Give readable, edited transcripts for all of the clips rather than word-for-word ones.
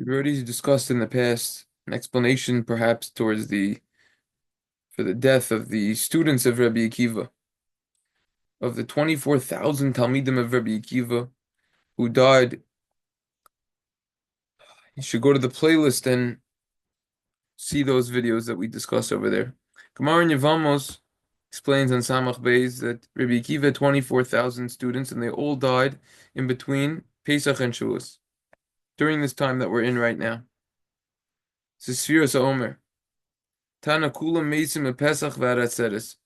We've already discussed in the past an explanation, perhaps, for the death of the students of Rebbi Akiva, of the 24,000 talmidim of Rebbi Akiva who died. You should go to the playlist and see those videos that we discussed over there. Gemara in Yevamos explains on Samach Beis that Rebbi Akiva had 24,000 students, and they all died in between Pesach and Shevuos, during this time that we're in right now. This is seferas haomer. Tana kula meisim a Pesach v'aratzeres.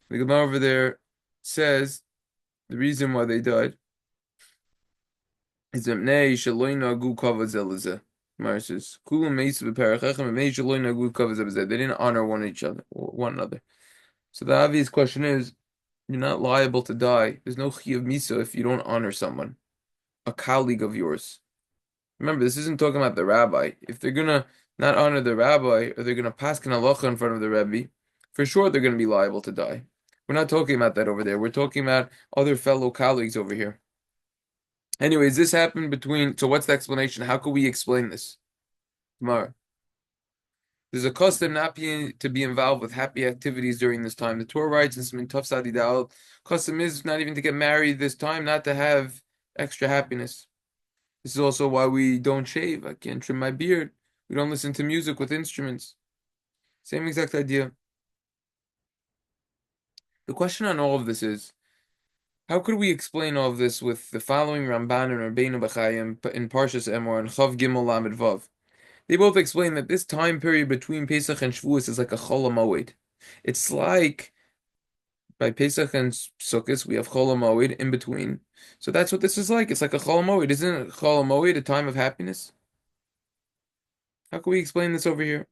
The Gemara over there says the reason why they died is that Mnei shaloi nagu kavod zelazeh. Gemara says kula meisim b'perachechem mnei shaloi nagu kavod zelazeh. They didn't honor one another. So the obvious question is, you're not liable to die. There's no chi of misa if you don't honor someone, a colleague of yours. Remember, this isn't talking about the rabbi. If they're gonna not honor the rabbi, or they're gonna pass an halacha in front of the Rebbe, for sure they're gonna be liable to die. We're not talking about that over there. We're talking about other fellow colleagues over here. Anyways, this happened between. So what's the explanation? How could we explain this? Tomorrow. There's a custom not to be involved with happy activities during this time. The Torah writes in some tough Sadidal, custom is not even to get married this time, not to have extra happiness. This is also why we don't shave. I can't trim my beard. We don't listen to music with instruments. Same exact idea. The question on all of this is, how could we explain all of this with the following Ramban and Rabbenu Bechiya in Parshas Emor and Chav Gimel Lamed Vav? They both explain that this time period between Pesach and Shevuos is like a chol hamoed. It's like by Pesach and Sukkot we have chol hamoed in between. So that's what this is like. It's like a chol hamoed. Isn't chol hamoed a time of happiness? How can we explain this over here?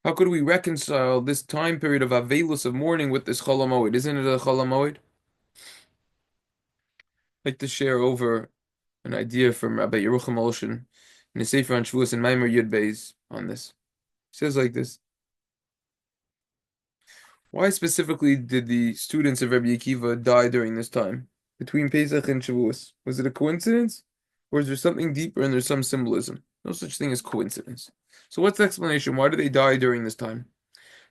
How could we reconcile this time period of avelus of mourning with this chol hamoed? Isn't it a chol hamoed? I'd like to share over an idea from Rabbi Yerucham Olshin in the Sefer on Shevuos and Maimer Yud Beis on this. It says like this. Why specifically did the students of Rebbi Akiva die during this time, between Pesach and Shavuos? Was it a coincidence? Or is there something deeper and there's some symbolism? No such thing as coincidence. So what's the explanation? Why did they die during this time?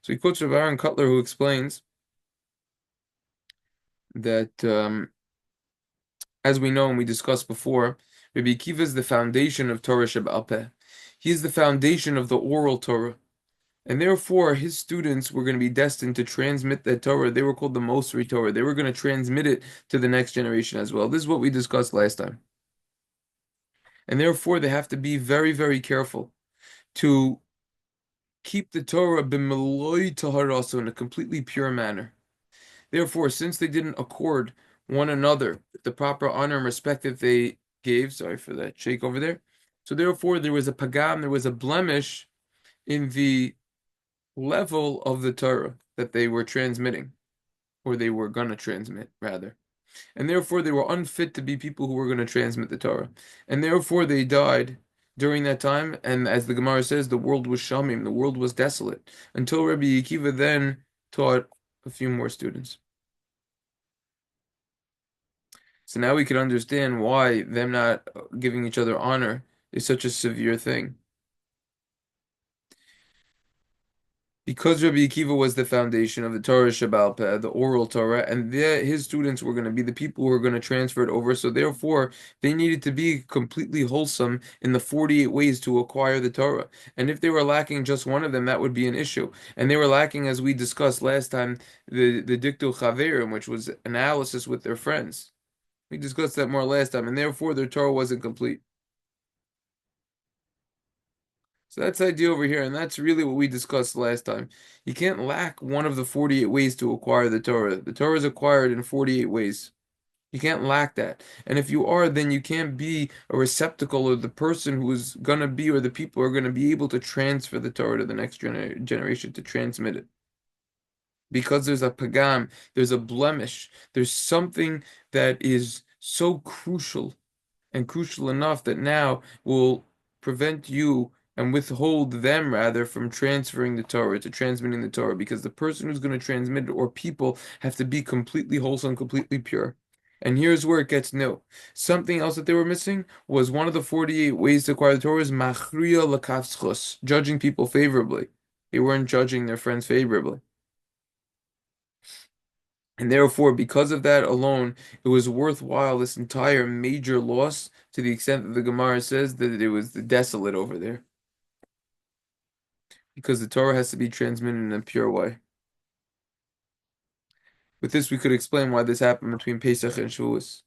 So he quotes Rav Aaron Kotler, who explains that, as we know and we discussed before, Rebbi Akiva is the foundation of Torah Sheba'al Peh. He is the foundation of the oral Torah. And therefore, his students were going to be destined to transmit that Torah. They were called the Mosri Torah. They were going to transmit it to the next generation as well. This is what we discussed last time. And therefore, they have to be very, very careful to keep the Torah b'meloi taharaso in a completely pure manner. Therefore, since they didn't accord one another the proper honor and respect that they gave, sorry for that shake over there. So therefore, there was a pagam, there was a blemish in the level of the Torah that they were transmitting, or they were going to transmit, rather. And therefore, they were unfit to be people who were going to transmit the Torah. And therefore, they died during that time. And as the Gemara says, the world was shamim, the world was desolate, until Rebbi Akiva then taught a few more students. So now we can understand why them not giving each other honor is such a severe thing. Because Rabbi Akiva was the foundation of the Torah Sheba'al Peh, the oral Torah, and his students were going to be the people who were going to transfer it over. So therefore, they needed to be completely wholesome in the 48 ways to acquire the Torah. And if they were lacking just one of them, that would be an issue. And they were lacking, as we discussed last time, the diktul chaverim, which was analysis with their friends. We discussed that more last time, and therefore their Torah wasn't complete. So that's the idea over here, and that's really what we discussed last time. You can't lack one of the 48 ways to acquire the Torah. The Torah is acquired in 48 ways. You can't lack that. And if you are, then you can't be a receptacle or the person who is going to be, or the people who are going to be able to transfer the Torah to the next generation, to transmit it. Because there's a pagam, there's a blemish, there's something that is so crucial, and crucial enough that now will prevent you and withhold them rather from transferring the Torah, to transmitting the Torah, because the person who's going to transmit it, or people, have to be completely wholesome, completely pure. And here's where it gets new. Something else that they were missing was one of the 48 ways to acquire the Torah is מכריעו, judging people favorably. They weren't judging their friends favorably. And therefore, because of that alone, it was worthwhile this entire major loss to the extent that the Gemara says that it was desolate over there. Because the Torah has to be transmitted in a pure way. With this, we could explain why this happened between Pesach and Shevuos.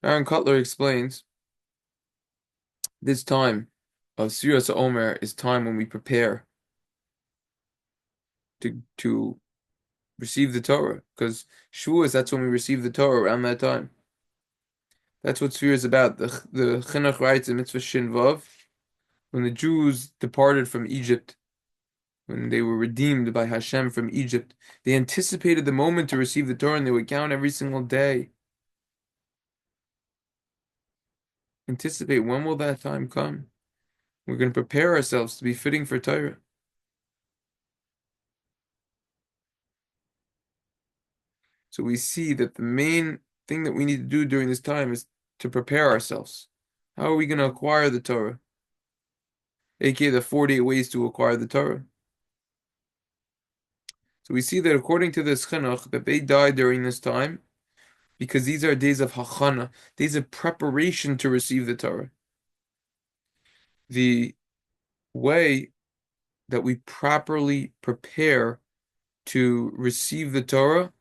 Aaron Cutler explains this time of seferas haomer is time when we prepare to receive the Torah, because Shevuos, that's when we receive the Torah, around that time. That's what sefira is about. The Chinuch writes in Mitzvah Shin Vav, when the Jews departed from Egypt, when they were redeemed by Hashem from Egypt, they anticipated the moment to receive the Torah, and they would count every single day. Anticipate, when will that time come? We're going to prepare ourselves to be fitting for Torah. So we see that the main thing that we need to do during this time is to prepare ourselves. How are we going to acquire the Torah? aka the 48 ways to acquire the Torah. So we see that according to this chinuch, that they died during this time because these are days of hachana, days of preparation to receive the Torah. The way that we properly prepare to receive the Torah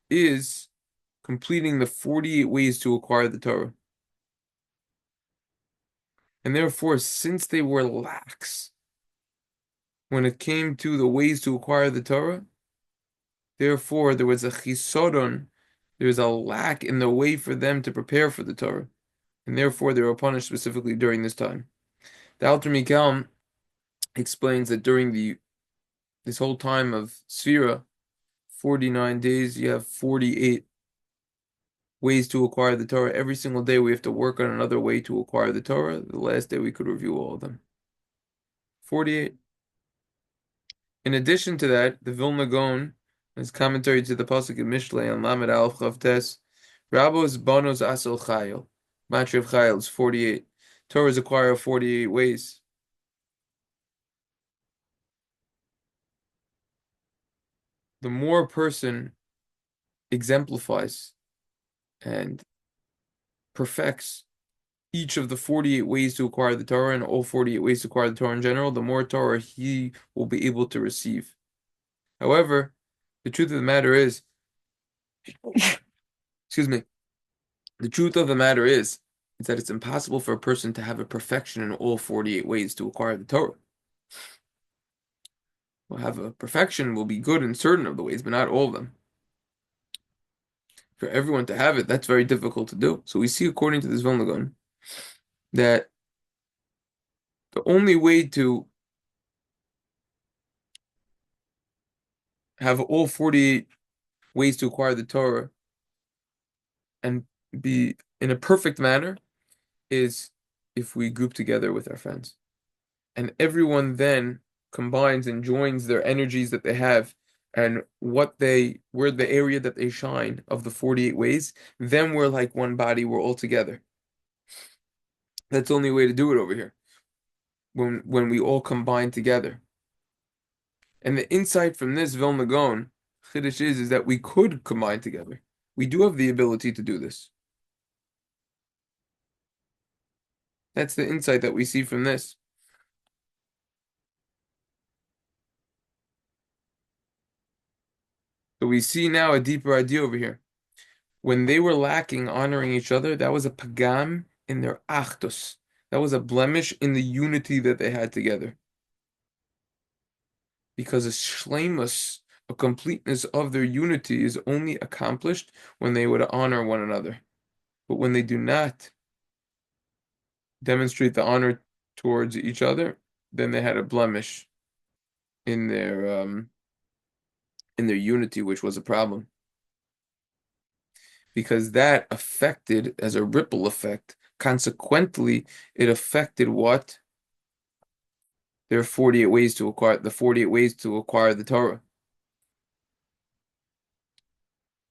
is completing the 48 ways to acquire the Torah. And therefore, since they were lax when it came to the ways to acquire the Torah, therefore there was a chisoron, there was a lack in the way for them to prepare for the Torah. And therefore they were punished specifically during this time. The Alter of Kelm explains that during this whole time of sefira, 49 days, you have 48 ways to acquire the Torah. Every single day we have to work on another way to acquire the Torah. The last day we could review all of them. 48. In addition to that, the Vilna Gaon, his commentary to the Pasuk in Mishlei on Lamed Aleph Chav Tes, Rabos Bonos Asel Chayil, Matri of Chayil is 48. Torah is acquired 48 ways. The more a person exemplifies and perfects each of the 48 ways to acquire the Torah and all 48 ways to acquire the Torah in general, the more Torah he will be able to receive. However, the truth of the matter is, excuse me, the truth of the matter is that it's impossible for a person to have a perfection in all 48 ways to acquire the Torah. We'll have a perfection, will be good in certain of the ways, but not all of them. For everyone to have it, that's very difficult to do. So we see, according to this Vilna Gaon, that the only way to have all 48 ways to acquire the Torah and be in a perfect manner is if we group together with our friends. And everyone then combines and joins their energies that they have and where the area that they shine of the 48 ways, then we're like one body, we're all together. That's the only way to do it over here. When we all combine together. And the insight from this Vilna Gaon, Chiddush is that we could combine together. We do have the ability to do this. That's the insight that we see from this. So we see now a deeper idea over here. When they were lacking honoring each other, that was a pagam in their achdus. That was a blemish in the unity that they had together. Because a shleimus, a completeness of their unity is only accomplished when they would honor one another. But when they do not demonstrate the honor towards each other, then they had a blemish in their unity, which was a problem. Because that affected, as a ripple effect, consequently, it affected what? There are 48 ways to acquire the Torah.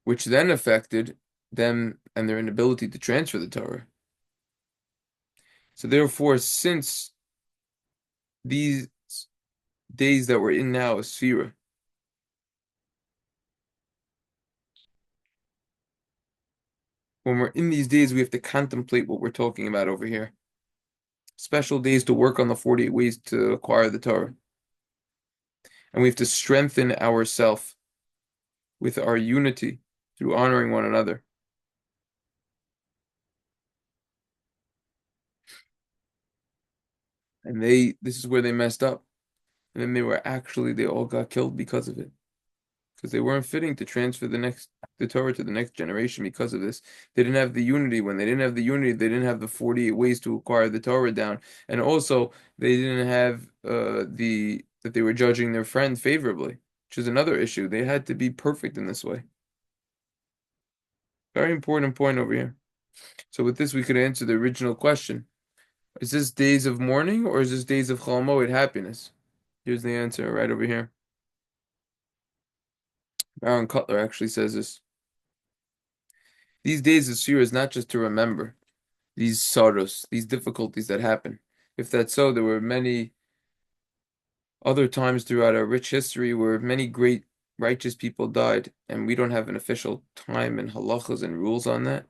Which then affected them and their inability to transfer the Torah. So therefore, since these days that we're in now is sefira, when we're in these days, we have to contemplate what we're talking about over here. Special days to work on the 48 ways to acquire the Torah. And we have to strengthen ourselves with our unity through honoring one another. And this is where they messed up. And then they all got killed because of it. Because they weren't fitting to transfer the Torah to the next generation because of this. They didn't have the unity. When they didn't have the unity, they didn't have the 48 ways to acquire the Torah down. And also, they didn't have that they were judging their friend favorably, which is another issue. They had to be perfect in this way. Very important point over here. So with this, we could answer the original question. Is this days of mourning or is this days of chol hamoed, happiness? Here's the answer right over here. Aaron Cutler actually says this. These days of sefira is not just to remember these sorrows, these difficulties that happen. If that's so, there were many other times throughout our rich history where many great righteous people died, and we don't have an official time and halachas and rules on that.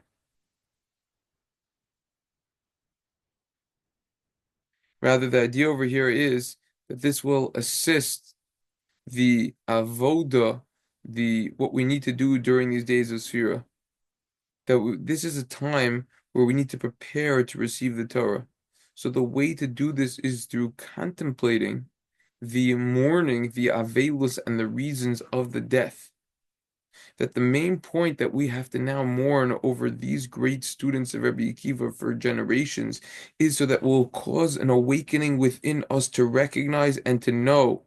Rather, the idea over here is that this will assist the avoda, what we need to do during these days of sefira. This is a time where we need to prepare to receive the Torah. So the way to do this is through contemplating the mourning, the avelus, and the reasons of the death. That the main point that we have to now mourn over these great students of Rebbi Akiva for generations is so that will cause an awakening within us to recognize and to know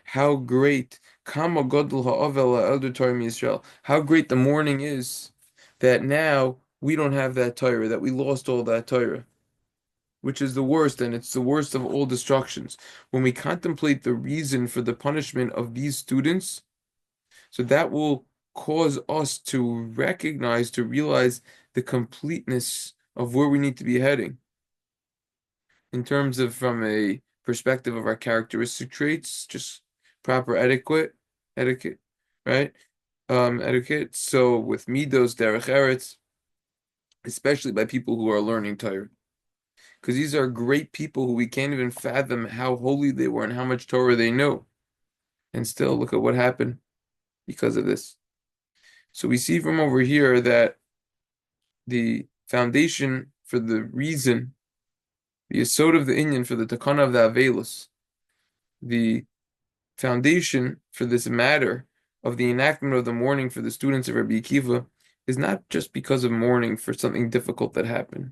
how great Kama Gadol Ha'avel Elder Torah Yisrael, how great the mourning is that now we don't have that Torah, that we lost all that Torah, which is the worst, and it's the worst of all destructions. When we contemplate the reason for the punishment of these students, so that will cause us to recognize, to realize the completeness of where we need to be heading in terms of from a perspective of our characteristic traits, just proper etiquette, right? Etiquette. So with midos, derech eretz, especially by people who are learning Torah, because these are great people who we can't even fathom how holy they were and how much Torah they know, and still look at what happened because of this. So we see from over here that the foundation for the reason, the yesod of the inyan for the takana of the avelus, the foundation for this matter of the enactment of the mourning for the students of Rebbi Akiva is not just because of mourning for something difficult that happened.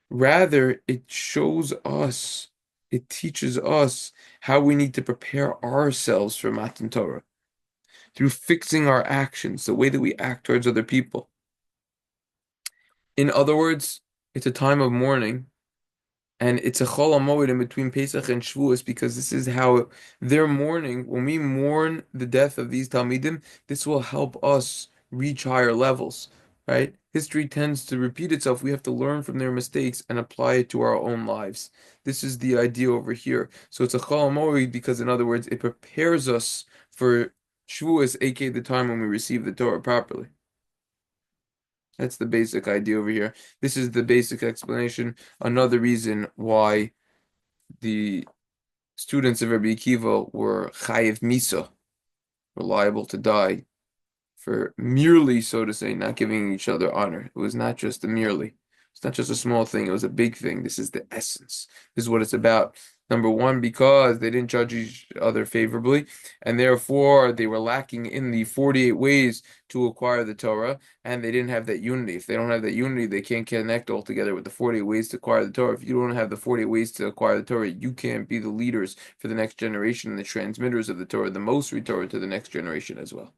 Rather, it shows us, it teaches us how we need to prepare ourselves for Matan Torah through fixing our actions, the way that we act towards other people. In other words, it's a time of mourning, and it's a chol hamoed in between Pesach and Shevuos because this is how they're mourning. When we mourn the death of these talmidim, this will help us reach higher levels, right? History tends to repeat itself. We have to learn from their mistakes and apply it to our own lives. This is the idea over here. So it's a chol hamoed because, in other words, it prepares us for Shevuos, aka the time when we receive the Torah properly. That's the basic idea over here. This is the basic explanation. Another reason why the students of Rebbi Akiva were chayiv misa, were liable to die for merely, so to say, not giving each other honor. It was not just a merely. It's not just a small thing. It was a big thing. This is the essence. This is what it's about. Number one, because they didn't judge each other favorably, and therefore they were lacking in the 48 ways to acquire the Torah, and they didn't have that unity. If they don't have that unity, they can't connect all together with the 48 ways to acquire the Torah. If you don't have the 48 ways to acquire the Torah, you can't be the leaders for the next generation and the transmitters of the Torah, the most Torah to the next generation as well.